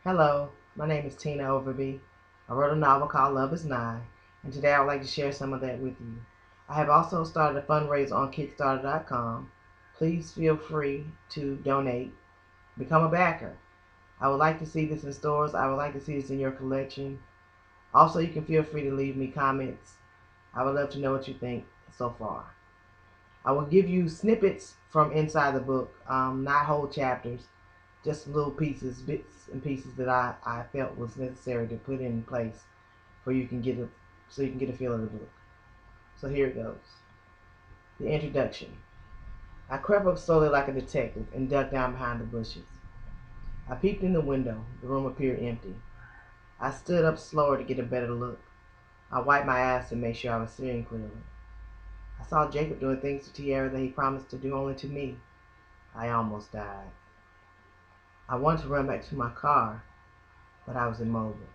Hello, my name is Tina Overby. I wrote a novel called Love is Nigh, and today I would like to share some of that with you. I have also started a fundraiser on Kickstarter.com. Please feel free to donate, become a backer. I would like to see this in stores. I would like to see this in your collection. Also, you can feel free to leave me comments. I would love to know what you think so far. I will give you snippets from inside the book, not whole chapters, just little pieces, bits and pieces that I felt was necessary to put in place for you can get a so you can get a feel of the book. So here it goes. The introduction. I crept up slowly like a detective and ducked down behind the bushes. I peeped in the window. The room appeared empty. I stood up slower to get a better look. I wiped my eyes to make sure I was seeing clearly. I saw Jacob doing things to Tiara that he promised to do only to me. I almost died. I wanted to run back to my car, but I was immobile.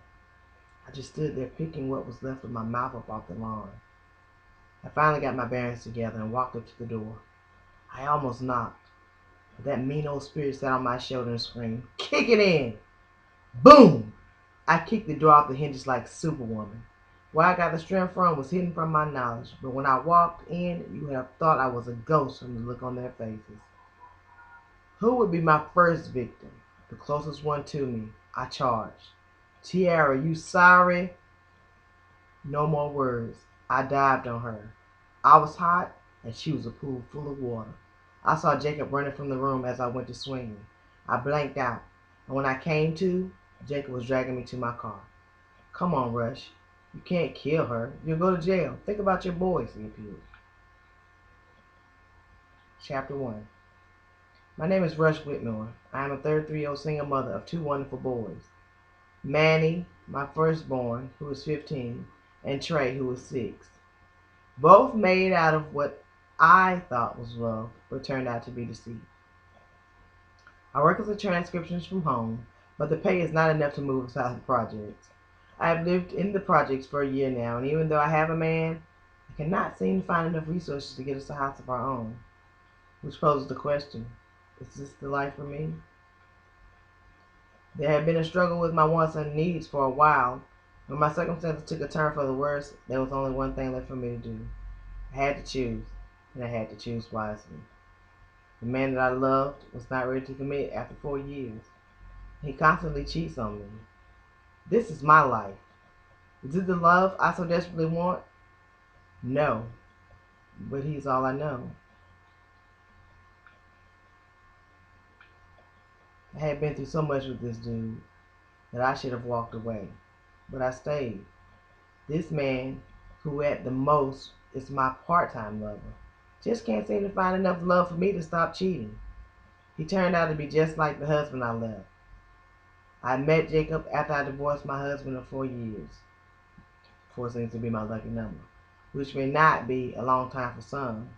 I just stood there picking what was left of my mouth up off the lawn. I finally got my bearings together and walked up to the door. I almost knocked, but that mean old spirit sat on my shoulder and screamed, "Kick it in!" Boom! I kicked the door off the hinges like Superwoman. Where I got the strength from was hidden from my knowledge, but when I walked in, you would have thought I was a ghost from the look on their faces. Who would be my first victim? The closest one to me. I charged. "Tiara, you sorry?" No more words. I dived on her. I was hot, and she was a pool full of water. I saw Jacob running from the room as I went to swinging. I blanked out, and when I came to, Jacob was dragging me to my car. "Come on, Rush. You can't kill her. You'll go to jail. Think about your boys," he appealed. Chapter 1. My name is Rush Whitmore. I am a 33-year-old single mother of two wonderful boys. Manny, my firstborn, who is 15, and Trey, who is 6. Both made out of what I thought was love, but turned out to be deceit. I work as a transcriptionist from home, but the pay is not enough to move us out of the projects. I have lived in the projects for a year now, and even though I have a man, I cannot seem to find enough resources to get us a house of our own. Which poses the question, is this the life for me? There had been a struggle with my wants and needs for a while. When my circumstances took a turn for the worse, there was only one thing left for me to do. I had to choose, and I had to choose wisely. The man that I loved was not ready to commit after 4 years. He constantly cheats on me. This is my life. Is it the love I so desperately want? No, but he's all I know. I had been through so much with this dude that I should have walked away, but I stayed. This man, who at the most is my part-time lover, just can't seem to find enough love for me to stop cheating. He turned out to be just like the husband I left. I met Jacob after I divorced my husband of 4 years. 4 seems to be my lucky number, which may not be a long time for some,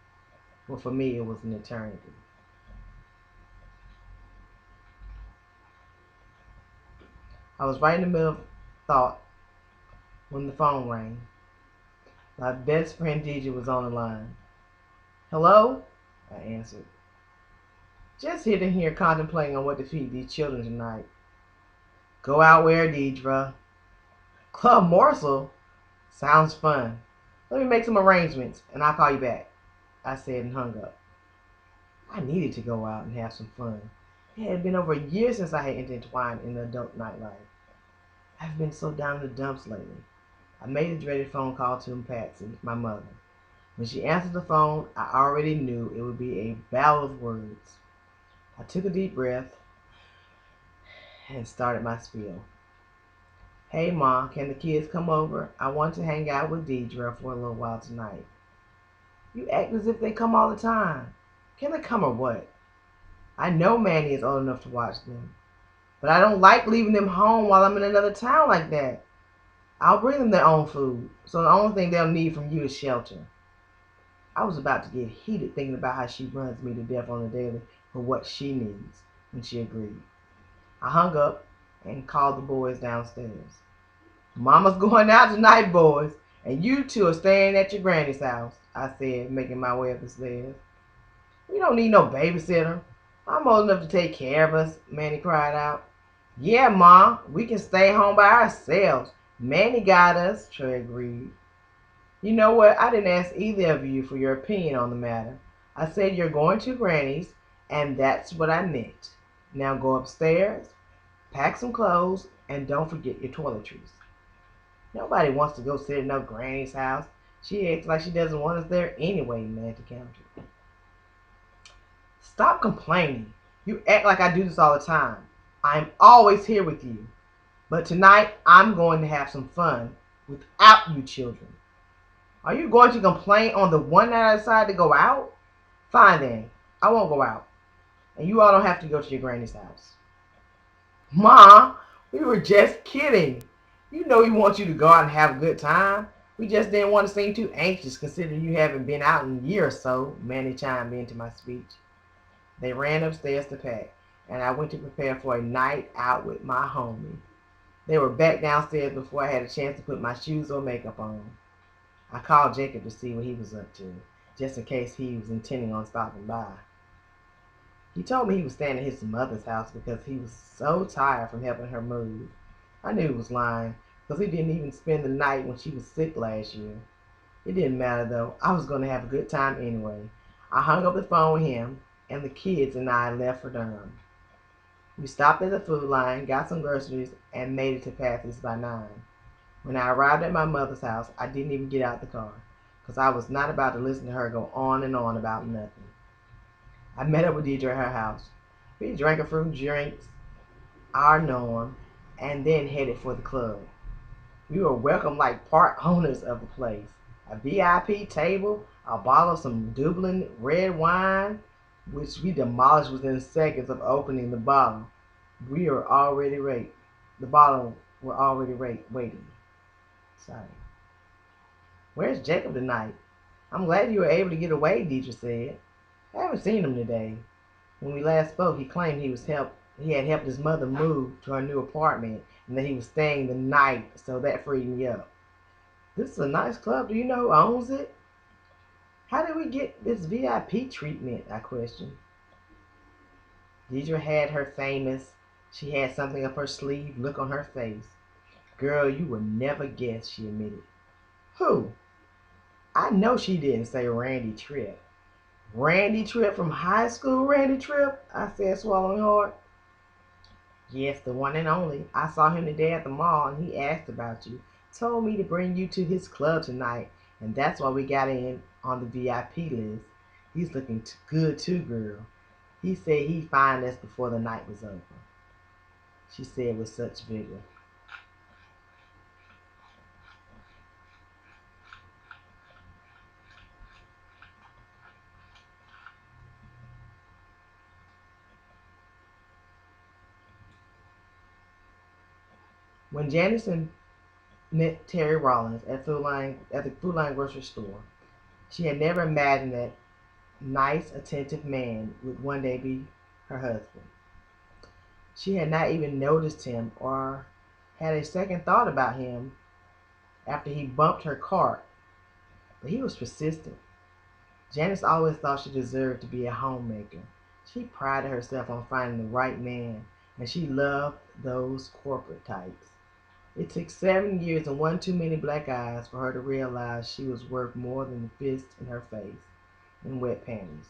but for me it was an eternity. I was right in the middle of thought when the phone rang. My best friend Deidre was on the line. "Hello?" I answered. "Just sitting here contemplating on what to feed these children tonight." "Go out where, Deidre?" "Club Morsel? Sounds fun. Let me make some arrangements, and I'll call you back," I said and hung up. I needed to go out and have some fun. It had been over a year since I had intertwined in the adult nightlife. I've been so down in the dumps lately. I made a dreaded phone call to Patsy, my mother. When she answered the phone, I already knew it would be a battle of words. I took a deep breath and started my spiel. "Hey, Ma, can the kids come over? I want to hang out with Deidre for a little while tonight." "You act as if they come all the time. Can they come or what? I know Manny is old enough to watch them, but I don't like leaving them home while I'm in another town like that. I'll bring them their own food, so the only thing they'll need from you is shelter." I was about to get heated thinking about how she runs me to death on the daily for what she needs when she agreed. I hung up and called the boys downstairs. "Mama's going out tonight, boys, and you two are staying at your granny's house," I said, making my way up the stairs. "We don't need no babysitter. I'm old enough to take care of us," Manny cried out. Yeah, Ma, we can stay home by ourselves. Manny got us, Trey agreed. You know what? I didn't ask either of you for your opinion on the matter. I said you're going to Granny's, and that's what I meant. Now go upstairs, pack some clothes, and don't forget your toiletries. Nobody wants to go sit at no Granny's house. She acts like she doesn't want us there anyway, Mandy countered. Stop complaining. You act like I do this all the time. I'm always here with you. But tonight, I'm going to have some fun without you children. Are you going to complain on the one night I decide to go out? Fine then. I won't go out. And you all don't have to go to your granny's house. Ma, we were just kidding. You know we want you to go out and have a good time. We just didn't want to seem too anxious considering you haven't been out in a year or so, Manny chimed into my speech. They ran upstairs to pack, and I went to prepare for a night out with my homie. They were back downstairs before I had a chance to put my shoes or makeup on. I called Jacob to see what he was up to, just in case he was intending on stopping by. He told me he was staying at his mother's house because he was so tired from helping her move. I knew he was lying, because he didn't even spend the night when she was sick last year. It didn't matter though, I was going to have a good time anyway. I hung up the phone with him, and the kids and I left for Durham. We stopped at the food line, got some groceries, and made it to Patsy's by 9. When I arrived at my mother's house, I didn't even get out the car, because I was not about to listen to her go on and on about nothing. I met up with Deidre at her house. We drank a few drinks, our norm, and then headed for the club. We were welcomed like part owners of the place. A VIP table, a bottle of some Dublin red wine, which we demolished within seconds of opening the bottle. We were already rate. The bottle were already waiting. Sorry. Where's Jacob tonight? I'm glad you were able to get away, Deidre said. I haven't seen him today. When we last spoke, he claimed he had helped his mother move to her new apartment and that he was staying the night, so that freed me up. This is a nice club. Do you know who owns it? How did we get this VIP treatment? I questioned. Deidre had her famous, she had something up her sleeve look on her face. Girl, you would never guess, she admitted. Who? I know she didn't say Randy Tripp. Randy Tripp from high school, Randy Tripp? I said, swallowing hard. Yes, the one and only. I saw him today at the mall and he asked about you. Told me to bring you to his club tonight, and that's why we got in on the VIP list. He's looking good too, girl. He said he'd find us before the night was over, she said with such vigor. When Janice met Terry Rollins at the Food Line grocery store, she had never imagined that nice, attentive man would one day be her husband. She had not even noticed him or had a second thought about him after he bumped her cart, but he was persistent. Janice always thought she deserved to be a homemaker. She prided herself on finding the right man, and she loved those corporate types. It took 7 years and one too many black eyes for her to realize she was worth more than the fist in her face and wet panties.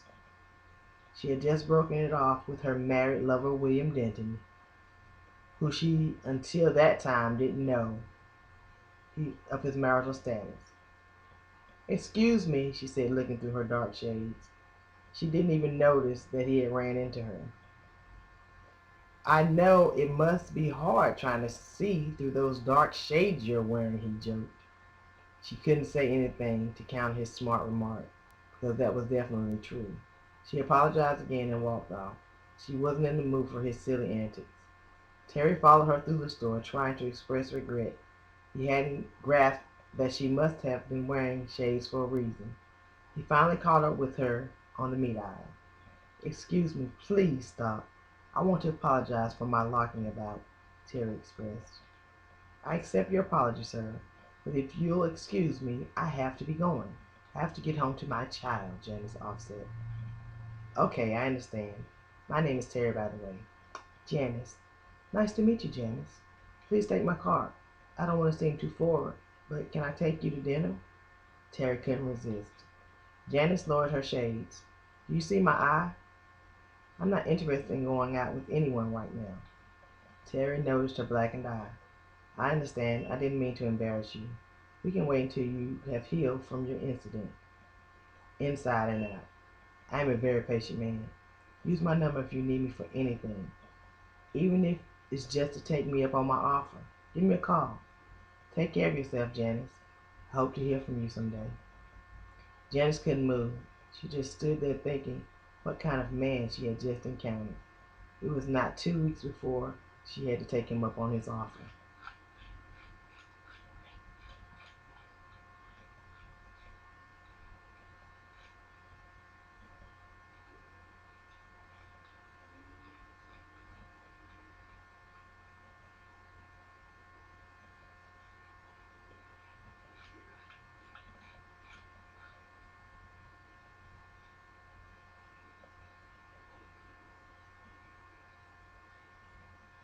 She had just broken it off with her married lover William Denton, who she until that time didn't know of his marital status. Excuse me, she said, looking through her dark shades. She didn't even notice that he had ran into her. I know it must be hard trying to see through those dark shades you're wearing, he joked. She couldn't say anything to counter his smart remark, because that was definitely true. She apologized again and walked off. She wasn't in the mood for his silly antics. Terry followed her through the store, trying to express regret. He hadn't grasped that she must have been wearing shades for a reason. He finally caught up with her on the meat aisle. Excuse me, please stop. I want to apologize for my larking about, Terry expressed. I accept your apology, sir, but if you'll excuse me, I have to be going. I have to get home to my child, Janice offset. Okay, I understand. My name is Terry, by the way. Janice. Nice to meet you, Janice. Please take my card. I don't want to seem too forward, but can I take you to dinner? Terry couldn't resist. Janice lowered her shades. Do you see my eye? I'm not interested in going out with anyone right now. Terry noticed her blackened eye. I understand. I didn't mean to embarrass you. We can wait until you have healed from your incident, inside and out. I am a very patient man. Use my number if you need me for anything, even if it's just to take me up on my offer. Give me a call. Take care of yourself, Janice. I hope to hear from you someday. Janice couldn't move. She just stood there thinking what kind of man she had just encountered. It was not 2 weeks before she had to take him up on his offer.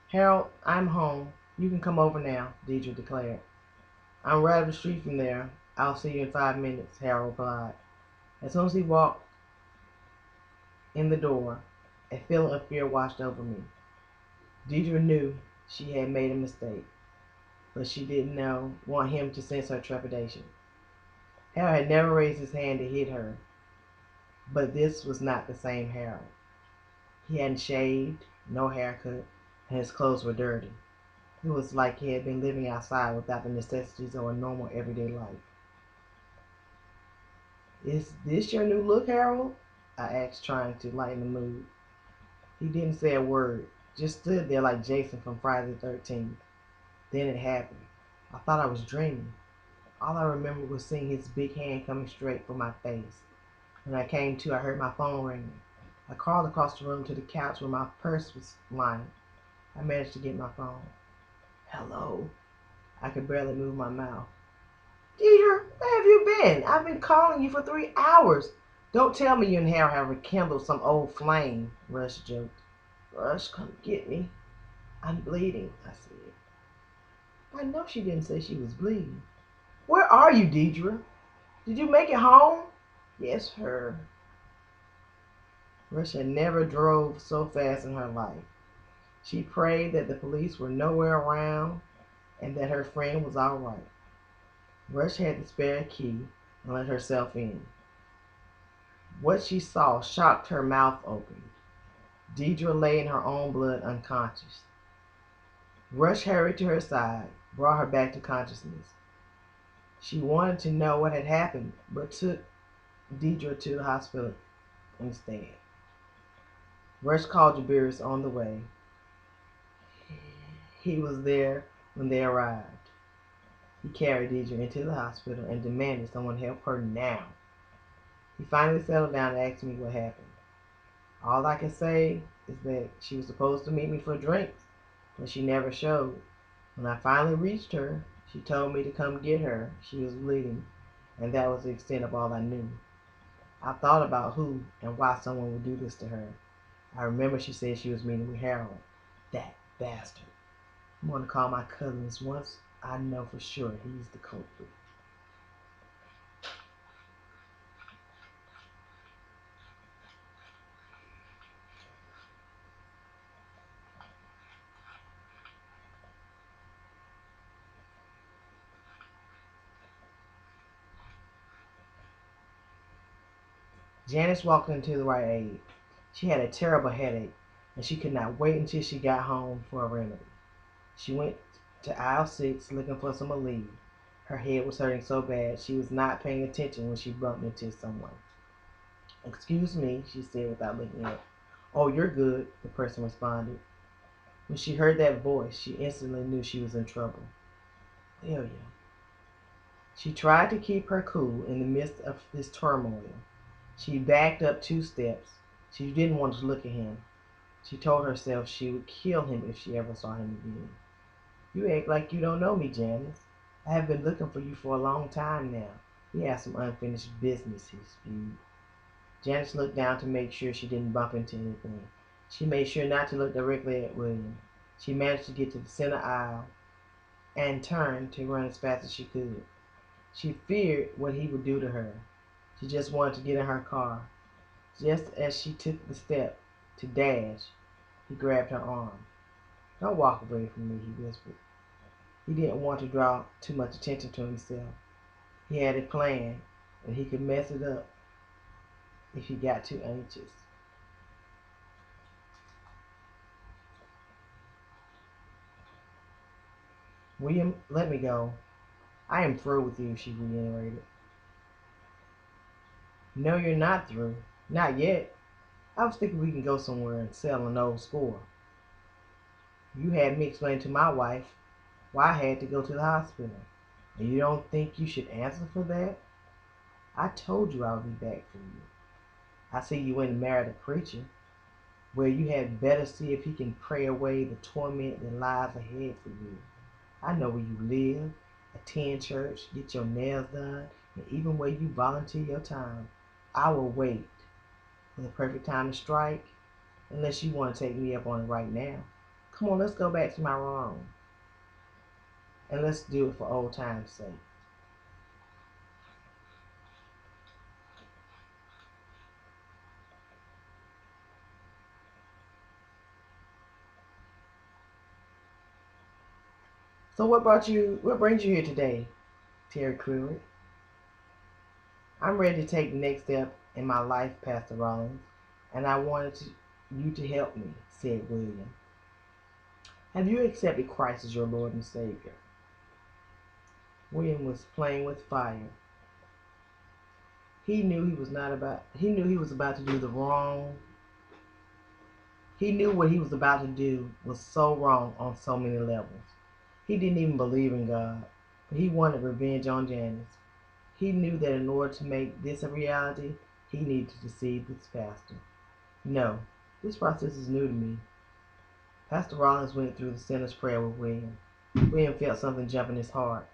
Harold, I'm home. You can come over now, Deidre declared. I'm right up the street from there. I'll see you in 5 minutes, Harold replied. As soon as he walked in the door, a feeling of fear washed over me. Deidre knew she had made a mistake, but she didn't want him to sense her trepidation. Harold had never raised his hand to hit her, but this was not the same Harold. He hadn't shaved, no haircut, and his clothes were dirty. It was like he had been living outside without the necessities of a normal everyday life. Is this your new look, Harold? I asked, trying to lighten the mood. He didn't say a word, just stood there like Jason from Friday the 13th. Then it happened. I thought I was dreaming. All I remembered was seeing his big hand coming straight for my face. When I came to, I heard my phone ringing. I crawled across the room to the couch where my purse was lying. I managed to get my phone. Hello. I could barely move my mouth. Deidre, where have you been? I've been calling you for 3 hours. Don't tell me you and Harold have rekindled some old flame, Rush joked. Rush, come get me. I'm bleeding, I said. I know she didn't say she was bleeding. Where are you, Deidre? Did you make it home? Yes, her. Rush had never drove so fast in her life. She prayed that the police were nowhere around and that her friend was all right. Rush had the spare key and let herself in. What she saw shocked her mouth open. Deidre lay in her own blood unconscious. Rush hurried to her side, brought her back to consciousness. She wanted to know what had happened, but took Deidre to the hospital instead. Rush called Jabarius on the way. He was there when they arrived. He carried Deidre into the hospital and demanded someone help her now. He finally settled down and asked me what happened. All I can say is that she was supposed to meet me for drinks, but she never showed. When I finally reached her, she told me to come get her. She was bleeding, and that was the extent of all I knew. I thought about who and why someone would do this to her. I remember she said she was meeting with Harold. That bastard. I'm going to call my cousins once I know for sure he's the culprit. Janice walked into the Rite Aid. She had a terrible headache, and she could not wait until she got home for a remedy. She went to aisle 6 looking for some Aleve. Her head was hurting so bad she was not paying attention when she bumped into someone. Excuse me, she said without looking up. Oh, you're good, the person responded. When she heard that voice, she instantly knew she was in trouble. William. She tried to keep her cool in the midst of this turmoil. She backed up 2 steps. She didn't want to look at him. She told herself she would kill him if she ever saw him again. You act like you don't know me, Janice. I have been looking for you for a long time now. We have some unfinished business, he spewed. Janice looked down to make sure she didn't bump into anything. She made sure not to look directly at William. She managed to get to the center aisle and turned to run as fast as she could. She feared what he would do to her. She just wanted to get in her car. Just as she took the step to dash, he grabbed her arm. "Don't walk away from me," he whispered. He didn't want to draw too much attention to himself. He had a plan, and he could mess it up if he got too anxious. "William, let me go. I am through with you," she reiterated. "No, you're not through. Not yet. I was thinking we can go somewhere and settle an old score. You had me explain to my wife why I had to go to the hospital. And you don't think you should answer for that? I told you I would be back for you. I see you went and married a preacher. Well, you had better see if he can pray away the torment that lies ahead for you. I know where you live, attend church, get your nails done, and even where you volunteer your time. I will wait for the perfect time to strike, unless you want to take me up on it right now. Come on, let's go back to my room, and let's do it for old time's sake." "So what brings you here today?" Terry queried. "I'm ready to take the next step in my life, Pastor Rollins, and I wanted you to help me," said William. "Have you accepted Christ as your Lord and Savior?" William was playing with fire. He knew he was about to do the wrong. He knew what he was about to do was so wrong on so many levels. He didn't even believe in God, but he wanted revenge on Janice. He knew that in order to make this a reality, he needed to deceive this pastor. "No, this process is new to me." Pastor Rollins went through the sinner's prayer with William. William felt something jump in his heart.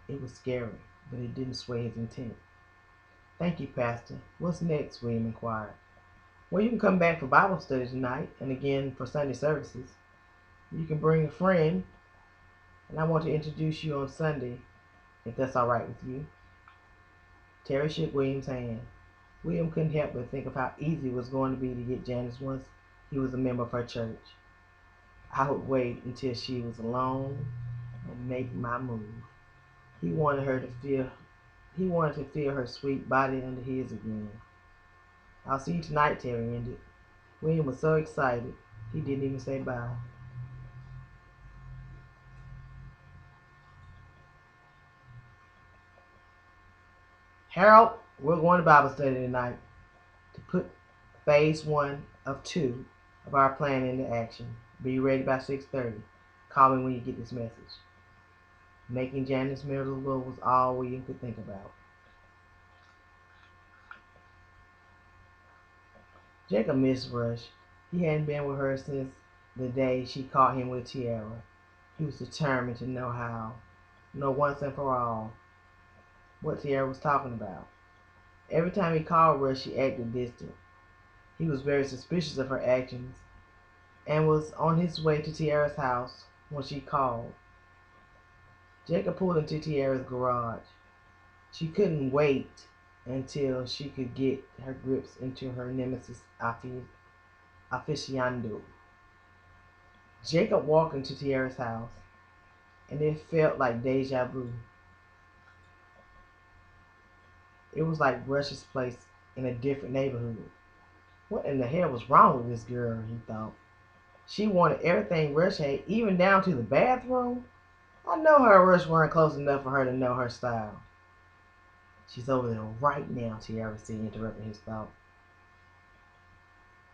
It was scary, but it didn't sway his intent. "Thank you, Pastor. What's next?" William inquired. "Well, you can come back for Bible study tonight and again for Sunday services. You can bring a friend, and I want to introduce you on Sunday, if that's all right with you." Terry shook William's hand. William couldn't help but think of how easy it was going to be to get Janice once he was a member of her church. "I would wait until she was alone and make my move." He wanted her to feel he wanted to feel her sweet body under his again. "I'll see you tonight," Terry ended. William was so excited he didn't even say bye. "Harold, we're going to Bible study tonight to put phase 1 of 2 of our plan into action. Be ready by 6:30. Call me when you get this message." Making Janice miserable was all William could think about. Jacob missed Rush. He hadn't been with her since the day she caught him with Tiara. He was determined to know once and for all, what Tiara was talking about. Every time he called Rush, she acted distant. He was very suspicious of her actions and was on his way to Tiara's house when she called. Jacob pulled into Tiara's garage. She couldn't wait until she could get her grips into her nemesis aficionado. Jacob walked into Tiara's house, and it felt like deja vu. It was like Rush's place in a different neighborhood. What in the hell was wrong with this girl, he thought. She wanted everything Rush had, even down to the bathroom. I know her and Rush weren't close enough for her to know her style. "She's over there right now," Tiara said, interrupting his thought.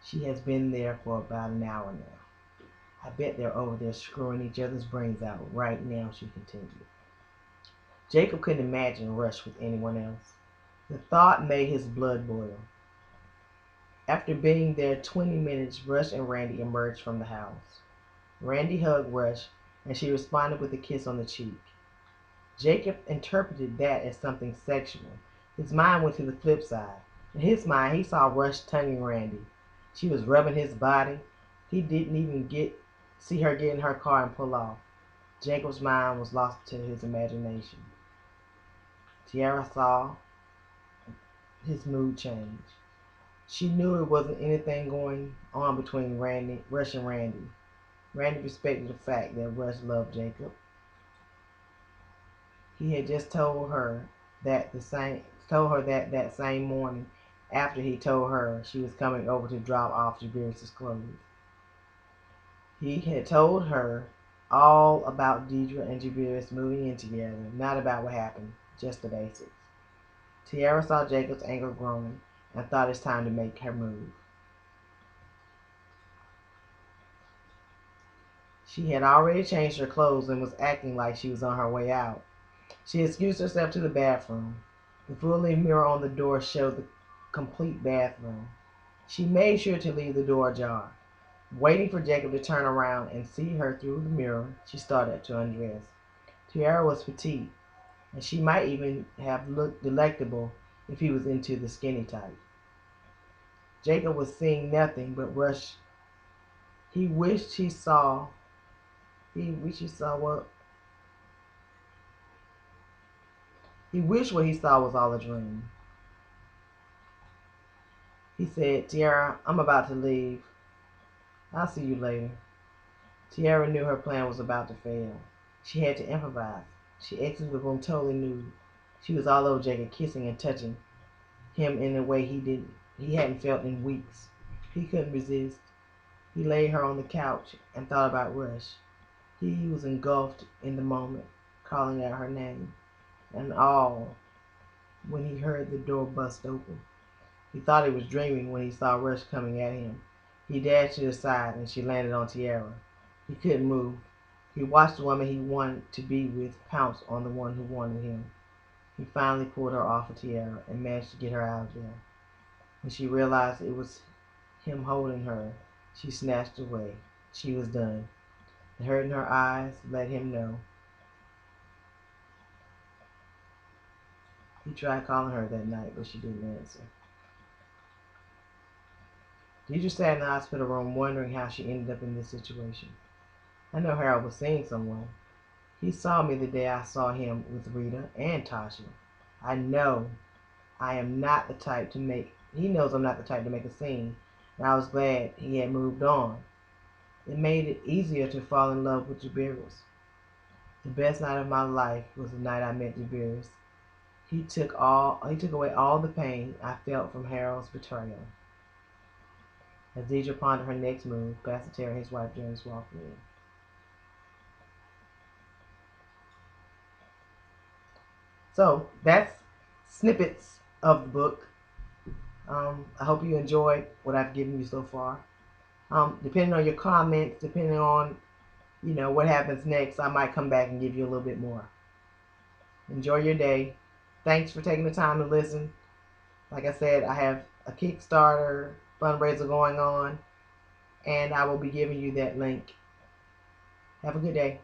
"She has been there for about an hour now. I bet they're over there screwing each other's brains out right now," she continued. Jacob couldn't imagine Rush with anyone else. The thought made his blood boil. After being there 20 minutes, Rush and Randy emerged from the house. Randy hugged Rush, and she responded with a kiss on the cheek. Jacob interpreted that as something sexual. His mind went to the flip side. In his mind, he saw Rush tonguing Randy. She was rubbing his body. He didn't even get see her get in her car and pull off. Jacob's mind was lost to his imagination. Tiara saw his mood change. She knew it wasn't anything going on between Rush and Randy. Randy respected the fact that Rush loved Jacob. He had just told her that same morning after he told her she was coming over to drop off Jabir's clothes. He had told her all about Deidre and Jabir's moving in together, not about what happened, just the basics. Tiara saw Jacob's anger growing and thought it's time to make her move. She had already changed her clothes and was acting like she was on her way out. She excused herself to the bathroom. The full-length mirror on the door showed the complete bathroom. She made sure to leave the door ajar. Waiting for Jacob to turn around and see her through the mirror, she started to undress. Tiara was petite, and she might even have looked delectable if he was into the skinny type. Jacob was seeing nothing but Rush. He wished he saw. He wished he saw what. He wished what he saw was all a dream. He said, "Tiara, I'm about to leave. I'll see you later." Tiara knew her plan was about to fail. She had to improvise. She exited the room totally nude. She was all over Jacob, kissing and touching him in a way he hadn't felt in weeks. He couldn't resist. He laid her on the couch and thought about Rush. He was engulfed in the moment, calling out her name, and all when he heard the door bust open. He thought he was dreaming when he saw Rush coming at him. He dashed to the side and she landed on Tiara. He couldn't move. He watched the woman he wanted to be with pounce on the one who wanted him. He finally pulled her off of Tiara and managed to get her out of there. When she realized it was him holding her, she snatched away. She was done. The hurt in her eyes let him know. He tried calling her that night, but she didn't answer. Deidre sat in the hospital room wondering how she ended up in this situation. I know Harold was seeing someone. He saw me the day I saw him with Rita and Tasha. I know I am not the type to make, he knows I'm not the type to make a scene, and I was glad he had moved on. It made it easier to fall in love with Jabirus. The best night of my life was the night I met Jabirus. He took away all the pain I felt from Harold's betrayal. As Deidre pondered her next move, Pastor Terry and his wife Janice walked in. So that's snippets of the book. I hope you enjoyed what I've given you so far. Depending on your comments, depending on what happens next, I might come back and give you a little bit more. Enjoy your day. Thanks for taking the time to listen. Like I said, I have a Kickstarter fundraiser going on, and I will be giving you that link. Have a good day.